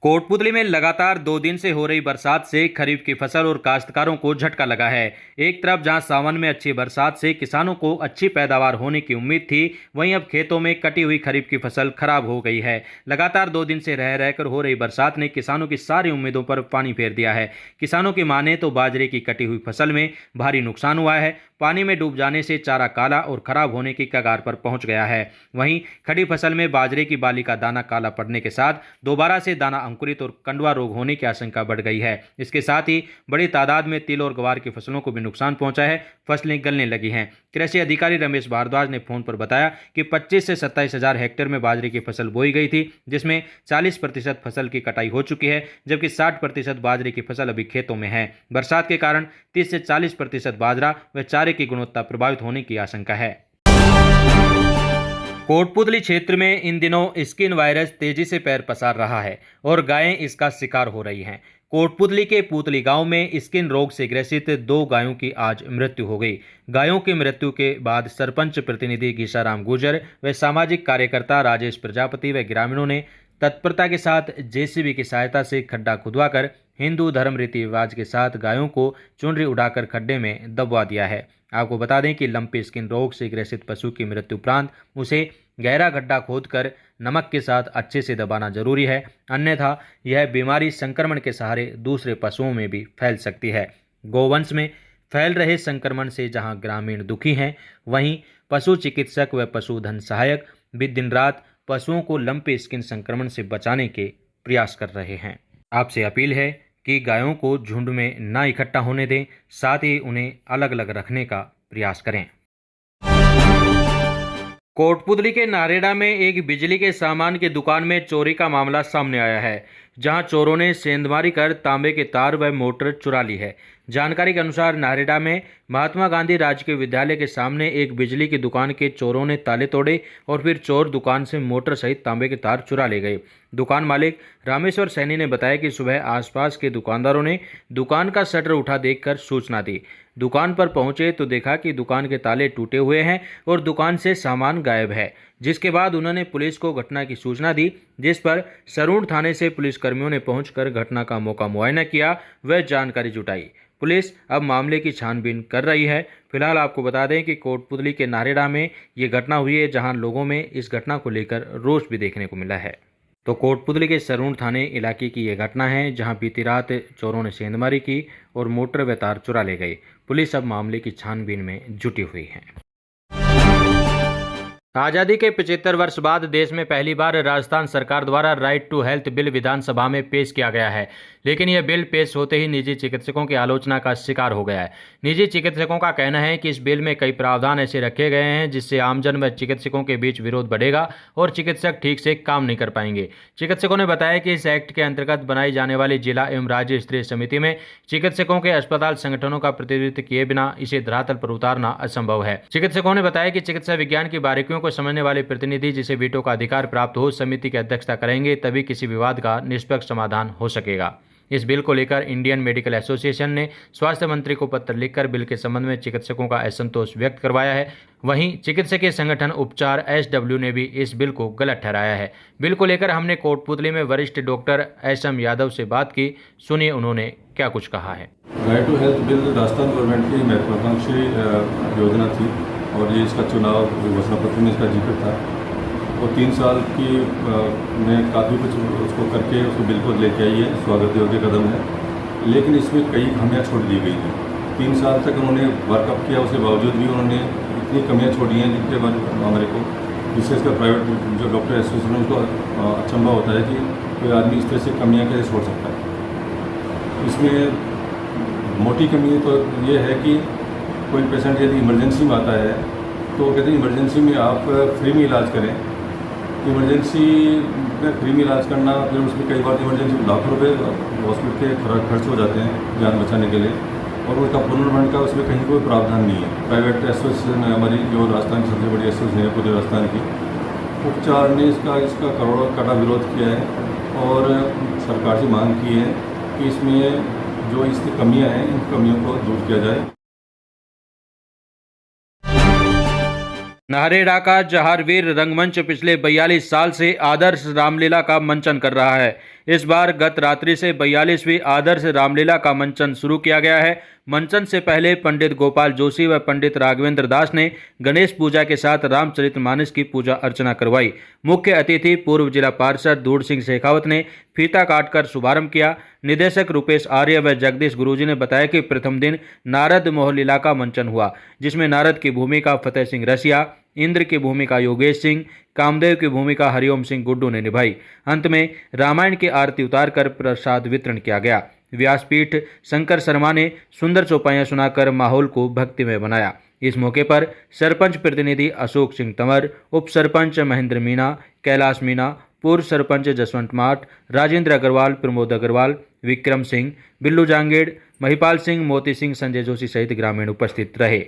कोटपुतली में लगातार 2 दिन से हो रही बरसात से खरीफ की फसल और काश्तकारों को झटका लगा है। एक तरफ जहां सावन में अच्छी बरसात से किसानों को अच्छी पैदावार होने की उम्मीद थी, वहीं अब खेतों में कटी हुई खरीफ की फसल खराब हो गई है। लगातार 2 दिन से रह रहकर हो रही बरसात ने किसानों की सारी उम्मीदों पर पानी फेर दिया है। किसानों की माने तो बाजरे की कटी हुई फसल में भारी नुकसान हुआ है। पानी में डूब जाने से चारा काला और खराब होने की कगार पर पहुंच गया है। वहीं खड़ी फसल में बाजरे की बाली का दाना काला पड़ने के साथ दोबारा से दाना अंकुरित और कंडवा रोग होने की आशंका बढ़ गई है। इसके साथ ही बड़ी तादाद में तिल और ग्वार की फसलों को भी नुकसान पहुंचा है। फसलें गलने लगी हैं। कृषि अधिकारी रमेश भारद्वाज ने फोन पर बताया कि 25 से 27 हजार हेक्टेयर में बाजरे की फसल बोई गई थी, जिसमें 40% फसल की कटाई हो चुकी है, जबकि 60% बाजरे की फसल अभी खेतों में है। बरसात के कारण 30 से 40% बाजरा व चारे की गुणवत्ता प्रभावित होने की आशंका है। कोटपुतली क्षेत्र में इन दिनों स्किन वायरस तेजी से पैर पसार रहा है और गायें इसका शिकार हो रही हैं। कोटपुतली के पुतली गांव में स्किन रोग से ग्रसित 2 गायों की आज मृत्यु हो गई। गायों की मृत्यु के बाद सरपंच प्रतिनिधि घीसाराम गुर्जर व सामाजिक कार्यकर्ता राजेश प्रजापति व ग्रामीणों ने तत्परता के साथ जेसीबी की सहायता से खड्डा खुदवाकर हिंदू धर्म रीति रिवाज के साथ गायों को चुनरी उड़ाकर खड्डे में दबवा दिया है। आपको बता दें कि लंपी स्किन रोग से ग्रसित पशु की मृत्यु उपरांत उसे गहरा गड्ढा खोदकर नमक के साथ अच्छे से दबाना जरूरी है, अन्यथा यह बीमारी संक्रमण के सहारे दूसरे पशुओं में भी फैल सकती है। गोवंश में फैल रहे संक्रमण से जहां ग्रामीण दुखी हैं, वहीं पशु चिकित्सक व पशुधन सहायक भी दिन रात पशुओं को लंपी स्किन संक्रमण से बचाने के प्रयास कर रहे हैं। आपसे अपील है कि गायों को झुंड में ना इकट्ठा होने दें, साथ ही उन्हें अलग अलग रखने का प्रयास करें। कोटपुतली के नारेड़ा में एक बिजली के सामान की दुकान में चोरी का मामला सामने आया है, जहां चोरों ने सेंधमारी कर तांबे के तार व मोटर चुरा ली है। जानकारी के अनुसार नारेड़ा में महात्मा गांधी राजकीय विद्यालय के सामने एक बिजली की दुकान के चोरों ने ताले तोड़े और फिर चोर दुकान से मोटर सहित तांबे के तार चुरा ले गए। दुकान मालिक रामेश्वर सैनी ने बताया कि सुबह आसपास के दुकानदारों ने दुकान का शटर उठा देखकर सूचना दी। दुकान पर पहुंचे तो देखा कि दुकान के ताले टूटे हुए हैं और दुकान से सामान गायब है, जिसके बाद उन्होंने पुलिस को घटना की सूचना दी, जिस पर सरूण थाने से पुलिसकर्मियों ने पहुंचकर घटना का मौका मुआयना किया व जानकारी जुटाई। पुलिस अब मामले की छानबीन कर रही है। फिलहाल आपको बता दें कि कोटपुतली के नारेड़ा में ये घटना हुई है, जहां लोगों में इस घटना को लेकर रोष भी देखने को मिला है। तो कोटपुतली के सरूण थाने इलाके की यह घटना है, जहां बीती रात चोरों ने सेंधमारी की और मोटर व तार चुरा ले गए। पुलिस अब मामले की छानबीन में जुटी हुई है। आज़ादी के 75 वर्ष बाद देश में पहली बार राजस्थान सरकार द्वारा राइट टू हेल्थ बिल विधानसभा में पेश किया गया है, लेकिन यह बिल पेश होते ही निजी चिकित्सकों की आलोचना का शिकार हो गया है। निजी चिकित्सकों का कहना है कि इस बिल में कई प्रावधान ऐसे रखे गए हैं जिससे आमजन व चिकित्सकों के बीच विरोध बढ़ेगा और चिकित्सक ठीक से काम नहीं कर पाएंगे। चिकित्सकों ने बताया कि इस एक्ट के अंतर्गत बनाई जाने वाली जिला एवं राज्य स्तरीय समिति में चिकित्सकों के अस्पताल संगठनों का प्रतिनिधित्व किए बिना इसे धरातल पर उतारना असंभव है। चिकित्सकों ने बताया कि चिकित्सा विज्ञान की बारीकियों को समझने वाले प्रतिनिधि जिसे वीटो का अधिकार प्राप्त हो समिति की अध्यक्षता करेंगे, तभी किसी विवाद का निष्पक्ष समाधान हो सकेगा। इस बिल को लेकर इंडियन मेडिकल एसोसिएशन ने स्वास्थ्य मंत्री को पत्र लिखकर बिल के संबंध में चिकित्सकों का असंतोष व्यक्त करवाया है। वहीं चिकित्सकीय संगठन उपचार एसडब्ल्यू ने भी इस बिल को गलत ठहराया है। बिल को लेकर हमने कोटपुतली में वरिष्ठ डॉक्टर एसएम यादव से बात की, सुनिए उन्होंने क्या कुछ कहा है। Right to health bill Rajasthan government की महत्वाकांक्षी योजना थी और ये इसका चुनाव घोषणा पत्र में इसका जिक्र था और 3 साल की में काफ़ी कुछ उसको करके उसको बिल को लेके आई है, स्वागत योग्य कदम है। लेकिन इसमें कई खामियां छोड़ दी गई थी। 3 साल तक उन्होंने वर्कअप किया, उसके बावजूद भी उन्होंने इतनी कमियां छोड़ी हैं जिनके बाद हमारे को विशेषकर प्राइवेट जो डॉक्टर एसोसिएशन उनको अचंभा होता है कि कोई आदमी इस तरह से कमियाँ कैसे छोड़ सकता है। इसमें मोटी कमी तो ये है कि कोई पेशेंट यदि इमरजेंसी में आता है तो कहते हैं इमरजेंसी में आप फ्री में इलाज करें। इमरजेंसी में फ्री में इलाज करना, फिर उसमें कई बार इमरजेंसी लाखों रुपए हॉस्पिटल के खर्च हो जाते हैं जान बचाने के लिए, और उसका पुनर्भरण का उसमें कहीं कोई प्रावधान नहीं है। प्राइवेट एसोसिएशन हमारी जो राजस्थान की सबसे बड़ी एसोसिएशन है पूरे राजस्थान की, उपचार ने इसका करोड़ों कड़ा विरोध किया है और सरकार से मांग की है कि इसमें जो इसकी कमियाँ हैं इन कमियों को दूर किया जाए। नारेड़ा का जहारवीर रंगमंच पिछले 42 साल से आदर्श रामलीला का मंचन कर रहा है। इस बार गत रात्रि से 42वीं आदर्श रामलीला का मंचन शुरू किया गया है। मंचन से पहले पंडित गोपाल जोशी व पंडित राघवेंद्र दास ने गणेश पूजा के साथ रामचरितमानस की पूजा अर्चना करवाई। मुख्य अतिथि पूर्व जिला पार्षद दूर सिंह शेखावत ने फीता काटकर शुभारंभ किया। निदेशक रूपेश आर्य व जगदीश गुरुजी ने बताया कि प्रथम दिन नारद मोहलीला का मंचन हुआ, जिसमें नारद की भूमिका फतेह सिंह रसिया, इंद्र की भूमिका योगेश सिंह, कामदेव की भूमिका हरिओम सिंह गुड्डू ने निभाई। अंत में रामायण की आरती उतारकर प्रसाद वितरण किया गया। व्यासपीठ शंकर शर्मा ने सुंदर चौपाइयां सुनाकर माहौल को भक्तिमय बनाया। इस मौके पर सरपंच प्रतिनिधि अशोक सिंह तंवर, उप सरपंच महेंद्र मीणा, कैलाश मीणा, पूर्व सरपंच जसवंत माठ, राजेंद्र अग्रवाल, प्रमोद अग्रवाल, विक्रम सिंह, बिल्लू जांगेड़, महिपाल सिंह, मोती सिंह, संजय जोशी सहित ग्रामीण उपस्थित रहे।